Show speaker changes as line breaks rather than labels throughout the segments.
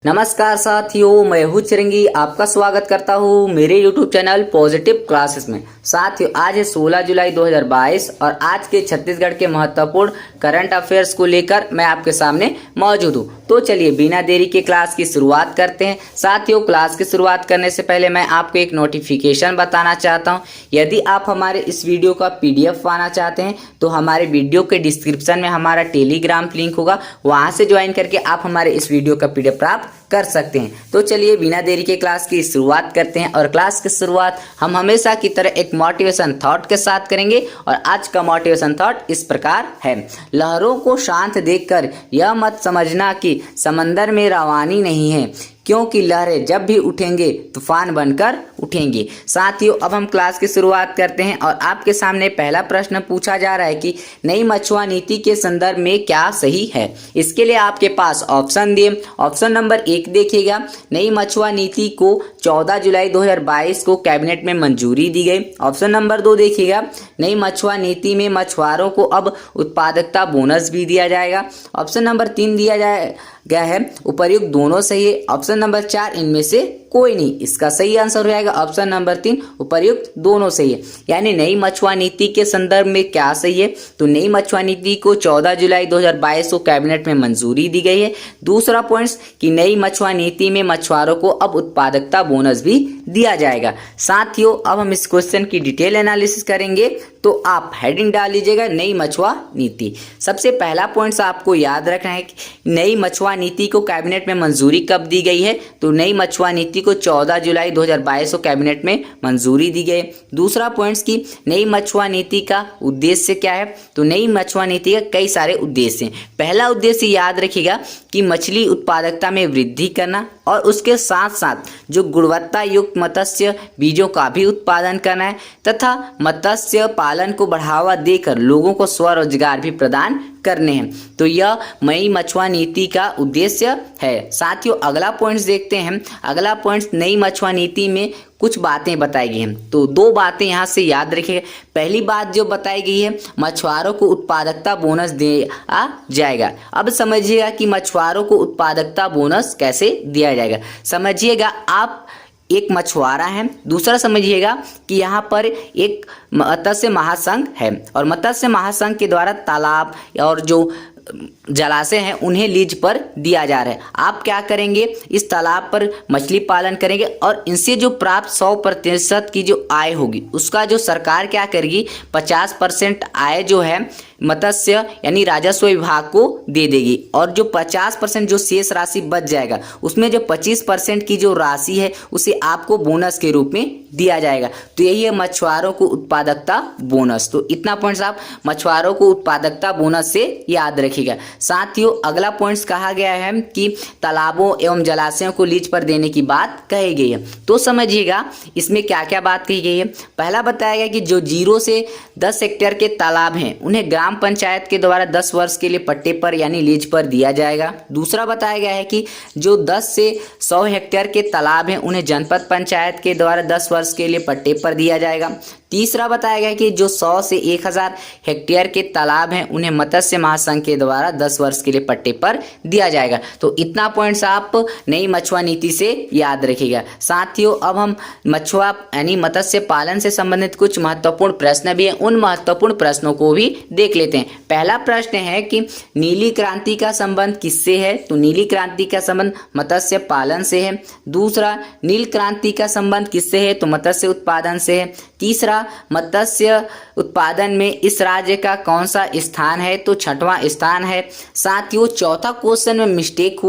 नमस्कार साथियों, मैं हूँ चिरंगी। आपका स्वागत करता हूँ मेरे YouTube चैनल पॉजिटिव क्लासेस में। साथियों, आज है 16 जुलाई 2022 और आज के छत्तीसगढ़ के महत्वपूर्ण करंट अफेयर्स को लेकर मैं आपके सामने मौजूद हूँ। तो चलिए बिना देरी के क्लास की शुरुआत करते हैं। साथियों, क्लास की शुरुआत करने से पहले मैं आपको एक नोटिफिकेशन बताना चाहता हूँ। यदि आप हमारे इस वीडियो का PDF पाना चाहते हैं तो हमारे वीडियो के डिस्क्रिप्शन में हमारा टेलीग्राम लिंक होगा, वहाँ से ज्वाइन करके आप हमारे इस वीडियो का PDF प्राप्त कर सकते हैं। तो चलिए बिना देरी के क्लास की शुरुआत करते हैं और क्लास की शुरुआत हम हमेशा की तरह एक मोटिवेशन थॉट के साथ करेंगे। और आज का मोटिवेशन थॉट इस प्रकार है। लहरों को शांत देखकर यह मत समझना कि समंदर में रवानी नहीं है, क्योंकि लहरें जब भी उठेंगे तूफान बनकर उठेंगे। साथियों, अब हम क्लास की शुरुआत करते हैं और आपके सामने पहला प्रश्न पूछा जा रहा है कि नई मछुआ नीति के संदर्भ में क्या सही है। इसके लिए आपके पास ऑप्शन दिए। ऑप्शन नंबर 1 देखिएगा, नई मछुआ नीति को 14 जुलाई 2022 को कैबिनेट में मंजूरी दी गई। ऑप्शन नंबर 2 देखिएगा, नई मछुआ नीति में मछुआरों को अब उत्पादकता बोनस भी दिया जाएगा। ऑप्शन नंबर 3 दिया गया है उपर्युक्त दोनों सही है। ऑप्शन नंबर 4 इनमें से कोई नहीं। इसका सही आंसर हो जाएगा ऑप्शन नंबर 3 उपर्युक्त दोनों सही है। यानी नई मछुआ नीति के संदर्भ में क्या सही है, तो नई मछुआ नीति को 14 जुलाई 2022 को कैबिनेट में मंजूरी दी गई है। दूसरा पॉइंट कि नई मछुआ नीति में मछुआरों को अब उत्पादकता बोनस भी दिया जाएगा। साथियों, अब हम इस क्वेश्चन की डिटेल एनालिसिस करेंगे, तो आप हेडिंग डाल लीजिएगा नई मछुआ नीति। सबसे पहला पॉइंट आपको याद रखना है कि नई मछुआ नीति को कैबिनेट में मंजूरी कब दी गई है, तो नई मछुआ नीति को 14 जुलाई 2022 को कैबिनेट में मंजूरी दी गई। दूसरा पॉइंट की नई मछुआ नीति का उद्देश्य क्या है, तो नई मछुआ नीति का कई सारे उद्देश्य हैं। पहला उद्देश्य याद रखिएगा कि मछली उत्पादकता में वृद्धि करना और उसके साथ साथ जो गुणवत्ता युक्त मत्स्य बीजों का भी उत्पादन करना है तथा मत्स्य पालन को बढ़ावा देकर लोगों को स्वरोजगार भी प्रदान करने हैं। तो यह नई मछुआ नीति का उद्देश्य है। साथियों, अगला पॉइंट देखते हैं। अगला पॉइंट नई मछुआ नीति में कुछ बातें बताई गई हैं, तो 2 बातें यहाँ से याद रखिएगा। पहली बात जो बताई गई है, मछुआरों को उत्पादकता बोनस दिया जाएगा। अब समझिएगा कि मछुआरों को उत्पादकता बोनस कैसे दिया जाएगा। समझिएगा, आप एक मछुआरा है। दूसरा समझिएगा कि यहाँ पर एक मत्स्य महासंघ है और मत्स्य महासंघ के द्वारा तालाब और जो जलाशय हैं उन्हें लीज पर दिया जा रहा है। आप क्या करेंगे, इस तालाब पर मछली पालन करेंगे और इनसे जो प्राप्त 100% की जो आय होगी उसका जो सरकार क्या करेगी, 50% आय जो है मत्स्य यानी राजस्व विभाग को दे देगी। और जो 50% जो शेष राशि बच जाएगा उसमें जो 25% की जो राशि है उसे आपको बोनस के रूप में दिया जाएगा। तो यही है मछुआरों को उत्पादकता बोनस। तो इतना पॉइंट्स आप मछुआरों को उत्पादकता बोनस से याद रखिएगा। साथियों, अगला पॉइंट्स कहा गया है कि तालाबों एवं जलाशयों को लीज पर देने की बात कही गई है। तो समझिएगा इसमें क्या क्या बात कही गई है। पहला बताया गया कि जो 0 से 10 हेक्टेयर के तालाब हैं उन्हें ग्राम पंचायत के द्वारा 10 वर्ष के लिए पट्टे पर यानी लीज पर दिया जाएगा। दूसरा बताया गया है कि जो 10 से 100 हेक्टेयर के तालाब हैं उन्हें जनपद पंचायत के द्वारा 10 वर्ष के लिए पट्टे पर दिया जाएगा। तीसरा बताया गया कि जो 100 से 1000 हेक्टेयर के तालाब हैं उन्हें मत्स्य महासंघ के द्वारा 10 वर्ष के लिए पट्टे पर दिया जाएगा। तो इतना पॉइंट्स आप नई मछुआ नीति से याद रखिएगा। साथियों, अब हम मछुआ यानी मत्स्य पालन से संबंधित कुछ महत्वपूर्ण प्रश्न भी हैं, उन महत्वपूर्ण प्रश्नों को भी देख लेते हैं। पहला प्रश्न है कि नीली क्रांति का संबंध किससे है, तो नीली क्रांति का संबंध मत्स्य पालन से है। दूसरा, नील क्रांति का संबंध किससे है, तो मत्स्य उत्पादन से है। तीसरा, मत्स्य उत्पादन में इस राज्य का कौन सा स्थान है, तो 6वां स्थान है। साथियों, चौथा क्वेश्चन में मिस्टेक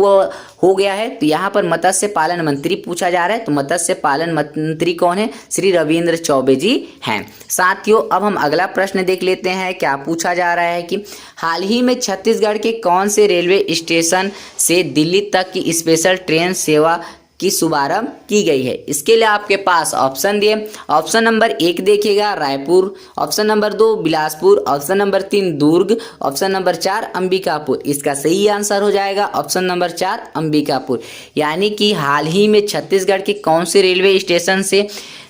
हो गया है, तो यहाँ पर मत्स्य पालन मंत्री पूछा जा रहा है। तो मत्स्य पालन मंत्री कौन है, श्री रविंद्र चौबे जी हैं। साथियों, अब हम अगला प्रश्न देख लेते हैं। क्या पूछा जा रहा है कि हाल ही में छत्तीसगढ़ के कौन से रेलवे स्टेशन से दिल्ली तक की स्पेशल ट्रेन सेवा की शुभारंभ की गई है। इसके लिए आपके पास ऑप्शन दिए। ऑप्शन नंबर 1 देखिएगा Raipur, option number 2 Bilaspur, option number 3 दुर्ग, ऑप्शन नंबर 4 अंबिकापुर। इसका सही आंसर हो जाएगा ऑप्शन नंबर 4 अंबिकापुर। यानी कि हाल ही में छत्तीसगढ़ के कौन से रेलवे स्टेशन से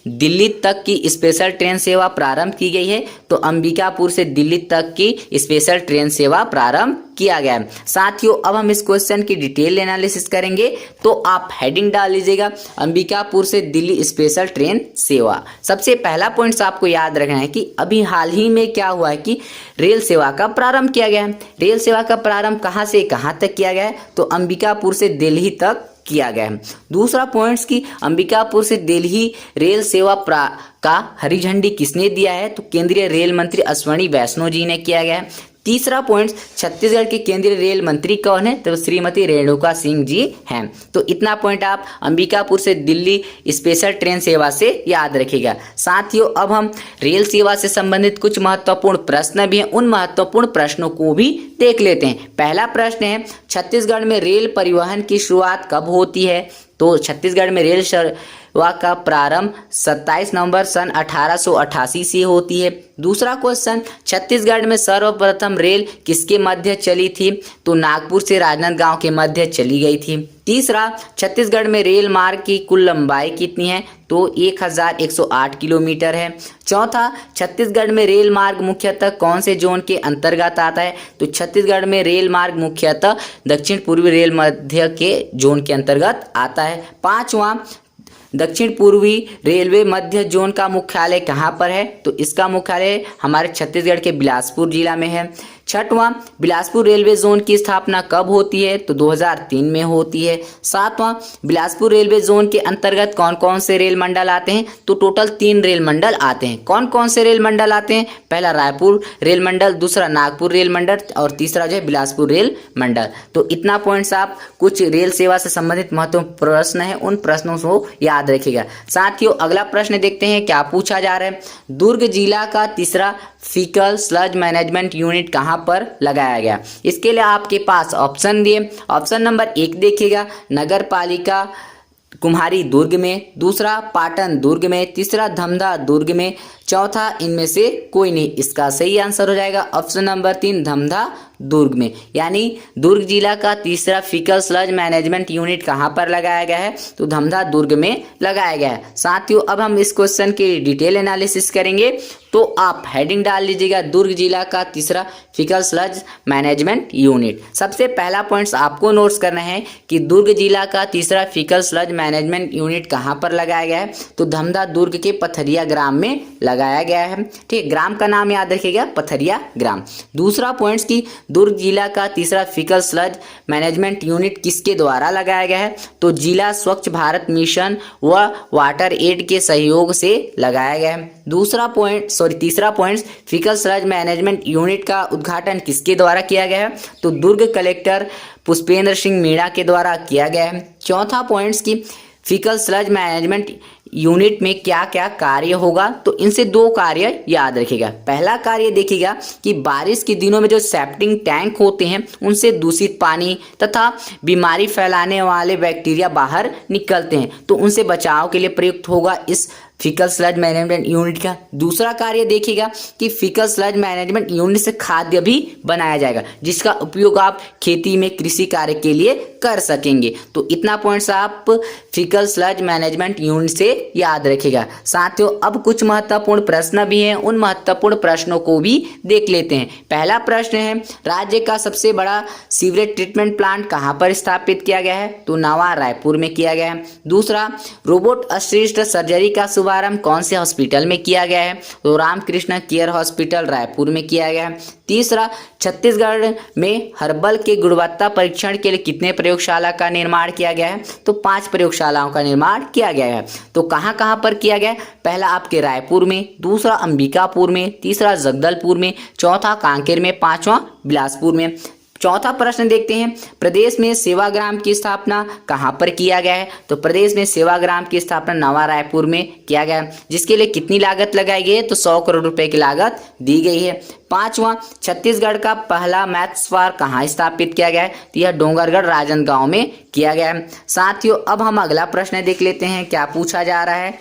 दिल्ली तक की स्पेशल ट्रेन सेवा प्रारंभ की गई है, तो अंबिकापुर से दिल्ली तक की स्पेशल ट्रेन सेवा प्रारंभ किया गया है। साथियों अब हम इस क्वेश्चन की डिटेल एनालिसिस करेंगे, तो आप हेडिंग डाल लीजिएगा अंबिकापुर से दिल्ली स्पेशल ट्रेन सेवा। सबसे पहला पॉइंट आपको याद रखना है कि अभी हाल ही में क्या हुआ है कि रेल सेवा का प्रारंभ किया गया है। रेल सेवा का प्रारंभ कहाँ से कहाँ तक किया गया है, तो अंबिकापुर से दिल्ली तक किया गया है। दूसरा पॉइंट्स की अंबिकापुर से दिल्ली रेल सेवा का हरी झंडी किसने दिया है, तो केंद्रीय रेल मंत्री अश्विनी वैष्णव जी ने किया गया है। तीसरा पॉइंट छत्तीसगढ़ के केंद्रीय रेल मंत्री कौन है, तो श्रीमती रेणुका सिंह जी हैं। तो इतना पॉइंट आप अंबिकापुर से दिल्ली स्पेशल ट्रेन सेवा से याद रखिएगा। साथियों अब हम रेल सेवा से संबंधित कुछ महत्वपूर्ण प्रश्न भी हैं, उन महत्वपूर्ण प्रश्नों को भी देख लेते हैं। पहला प्रश्न है छत्तीसगढ़ में रेल परिवहन की शुरुआत कब होती है, तो छत्तीसगढ़ में रेल सेवा का प्रारंभ 27 नवंबर सन 1888 से होती है। दूसरा क्वेश्चन छत्तीसगढ़ में सर्वप्रथम रेल किसके मध्य चली थी, तो नागपुर से राजनांदगांव के मध्य चली गई थी। तीसरा छत्तीसगढ़ में रेल मार्ग की कुल लंबाई कितनी है, तो 1108 किलोमीटर है। चौथा छत्तीसगढ़ में रेल मार्ग मुख्यतः कौन से जोन के अंतर्गत आता है, तो छत्तीसगढ़ में रेल मार्ग मुख्यतः दक्षिण पूर्वी रेल मध्य के जोन के अंतर्गत आता है। पांचवा दक्षिण पूर्वी रेलवे मध्य जोन का मुख्यालय कहाँ पर है, तो इसका मुख्यालय हमारे छत्तीसगढ़ के बिलासपुर जिला में है। छठवां बिलासपुर रेलवे जोन की स्थापना कब होती है, तो 2003 में होती है। सातवां बिलासपुर रेलवे जोन के अंतर्गत कौन कौन से रेल मंडल आते हैं, तो टोटल 3 रेल मंडल आते हैं। कौन कौन से रेल मंडल आते हैं, पहला रायपुर रेल मंडल, दूसरा नागपुर रेल मंडल और तीसरा जो है बिलासपुर रेल मंडल। तो इतना पॉइंट्स आप कुछ रेल सेवा से संबंधित महत्वपूर्ण प्रश्न है, उन प्रश्नों को याद रखिएगा। साथियों अगला प्रश्न देखते हैं क्या पूछा जा रहा है। दुर्ग जिला का तीसरा फीकल स्लज मैनेजमेंट यूनिट कहाँ पर लगाया गया, इसके लिए आपके पास ऑप्शन दिए। ऑप्शन नंबर 1 देखिएगा नगर पालिका कुम्हारी दुर्ग में, दूसरा पाटन दुर्ग में, तीसरा धमधा दुर्ग में, चौथा इनमें से कोई नहीं। इसका सही आंसर हो जाएगा ऑप्शन नंबर 3 धमधा दुर्ग में। यानी दुर्ग जिला का तीसरा फीकल स्लज मैनेजमेंट यूनिट कहाँ पर लगाया गया है, तो धमधा दुर्ग में लगाया गया है। साथियों अब हम इस क्वेश्चन की डिटेल एनालिसिस करेंगे, तो आप हेडिंग डाल लीजिएगा दुर्ग जिला का तीसरा फीकल स्लज मैनेजमेंट यूनिट। सबसे पहला पॉइंट्स आपको नोट्स करना है कि दुर्ग जिला का तीसरा फीकल स्लज मैनेजमेंट यूनिट कहाँ पर लगाया गया है, तो धमधा दुर्ग के पथरिया ग्राम में लगाया गया है। ठीक, ग्राम का नाम याद रखिएगा पथरिया ग्राम। दूसरा पॉइंट्स की दुर्ग जिला का तीसरा फीकल स्लज मैनेजमेंट यूनिट किसके द्वारा लगाया गया है, तो जिला स्वच्छ भारत मिशन व वाटर एड के सहयोग से लगाया गया है। तीसरा point faecal sludge management unit का उद्घाटन किसके द्वारा किया गया है, तो दुर्ग कलेक्टर पुष्पेंद्र सिंह मीणा के द्वारा किया गया है। चौथा पॉइंट्स की फीकल स्लज मैनेजमेंट यूनिट में क्या क्या कार्य होगा, तो इनसे 2 कार्य याद रखिएगा। पहला कार्य देखिएगा कि बारिश के दिनों में जो सेप्टिंग टैंक होते हैं उनसे दूषित पानी तथा बीमारी फैलाने वाले बैक्टीरिया बाहर निकलते हैं, तो उनसे बचाव के लिए प्रयुक्त होगा इस फीकल स्लज मैनेजमेंट यूनिट का। दूसरा कार्य देखिएगा कि फीकल स्लज मैनेजमेंट यूनिट से खाद्य भी बनाया जाएगा, जिसका उपयोग आप खेती में कृषि कार्य के लिए कर सकेंगे। तो इतना पॉइंट्स आप फीकल स्लज मैनेजमेंट यूनिट से याद रखिएगा। साथियों अब कुछ महत्वपूर्ण प्रश्न भी हैं, उन महत्वपूर्ण प्रश्नों को भी देख लेते हैं। पहला प्रश्न है राज्य का सबसे बड़ा सीवरेज ट्रीटमेंट प्लांट कहाँ पर स्थापित किया गया है, तो नवा रायपुर में किया गया है। दूसरा रोबोट असिस्ट सर्जरी का शुभारंभ कौन से हॉस्पिटल में किया गया है, तो रामकृष्ण केयर हॉस्पिटल रायपुर में किया गया है। तीसरा छत्तीसगढ़ में हर्बल के गुणवत्ता परीक्षण के लिए कितने प्रयोगशाला का निर्माण किया गया है, तो 5 प्रयोगशालाओं का निर्माण किया गया है। तो कहाँ कहाँ पर किया गया है, पहला आपके रायपुर में, दूसरा अंबिकापुर में, तीसरा जगदलपुर में, चौथा कांकेर में, पांचवा बिलासपुर में। चौथा प्रश्न देखते हैं प्रदेश में सेवाग्राम की स्थापना कहाँ पर किया गया है, तो प्रदेश में सेवाग्राम की स्थापना नवा रायपुर में किया गया है, जिसके लिए कितनी लागत लगाई गई है, तो 100 करोड़ रुपए की लागत दी गई है। पांचवा छत्तीसगढ़ का पहला मैथ्स पार्क कहाँ स्थापित किया गया है, तो यह डोंगरगढ़ राजनांदगांव में किया गया है। साथियों अब हम अगला प्रश्न देख लेते हैं क्या पूछा जा रहा है।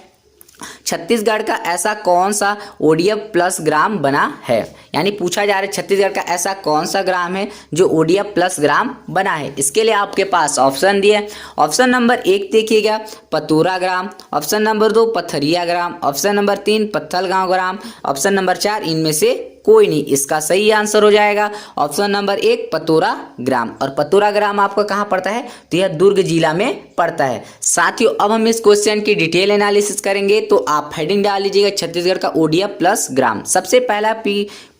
छत्तीसगढ़ का ऐसा कौन सा ओडीएफ प्लस ग्राम बना है। यानी पूछा जा रहा है छत्तीसगढ़ का ऐसा कौन सा ग्राम है जो ओडीएफ प्लस ग्राम बना है। इसके लिए आपके पास ऑप्शन दिए। ऑप्शन नंबर 1 देखिएगा पतोरा ग्राम, ऑप्शन नंबर 2 पथरिया ग्राम, ऑप्शन नंबर 3 पत्थलगांव ग्राम, ऑप्शन नंबर 4 इनमें से कोई नहीं। इसका सही आंसर हो जाएगा ऑप्शन नंबर 1 पतोरा ग्राम। और पतोरा ग्राम आपका कहाँ पड़ता है, तो यह दुर्ग जिला में पड़ता है। साथियों अब हम इस क्वेश्चन की डिटेल एनालिसिस करेंगे, तो आप हेडिंग डाल लीजिएगा छत्तीसगढ़ का ओडीएफ प्लस ग्राम। सबसे पहला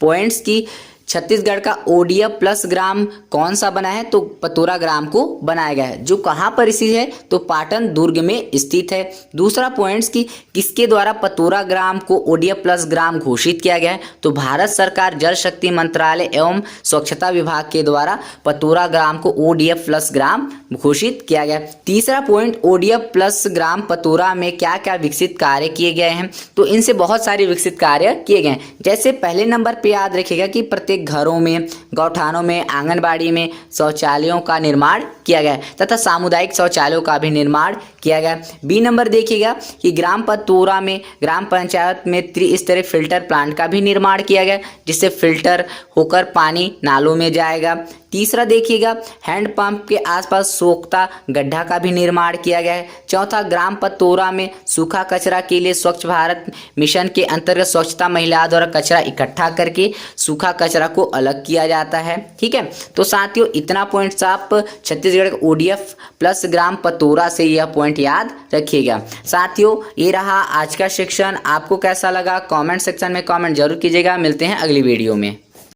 पॉइंट्स की छत्तीसगढ़ का ओडीएफ प्लस ग्राम कौन सा बना है, तो पतोरा ग्राम को बनाया गया है, जो कहाँ पर स्थित है, तो पाटन दुर्ग में स्थित है। दूसरा पॉइंट्स की किसके द्वारा पतोरा ग्राम को ओडीएफ प्लस ग्राम घोषित किया गया है, तो भारत सरकार जल शक्ति मंत्रालय एवं स्वच्छता विभाग के द्वारा पतोरा ग्राम को ओडीएफ प्लस ग्राम घोषित किया गया। तीसरा पॉइंट ओडीएफ प्लस ग्राम पतोरा में क्या क्या विकसित कार्य किए गए हैं, तो इनसे बहुत सारे विकसित कार्य किए गए हैं। जैसे पहले नंबर पे याद रखिएगा कि प्रत्येक घरों में, गौठानों में, आंगनबाड़ी में शौचालयों का निर्माण किया गया तथा सामुदायिक शौचालयों का भी निर्माण किया गया। बी नंबर देखिएगा कि ग्राम पतोरा में ग्राम पंचायत में त्रिस्तरीय फिल्टर प्लांट का भी निर्माण किया गया, जिससे फिल्टर होकर पानी नालों में जाएगा। तीसरा देखिएगा हैंडपंप के आसपास सोखता गड्ढा का भी निर्माण किया गया है। चौथा ग्राम पतोरा में सूखा कचरा के लिए स्वच्छ भारत मिशन के अंतर्गत स्वच्छता महिला द्वारा कचरा इकट्ठा करके सूखा कचरा को अलग किया जाता है। ठीक है, तो साथियों इतना पॉइंट्स आप छत्तीसगढ़ ओडीएफ प्लस ग्राम पतोरा से यह पॉइंट याद रखिएगा। साथियों ये रहा आज का सेक्शन। आपको कैसा लगा कमेंट सेक्शन में कमेंट जरूर कीजिएगा। मिलते हैं अगली वीडियो में।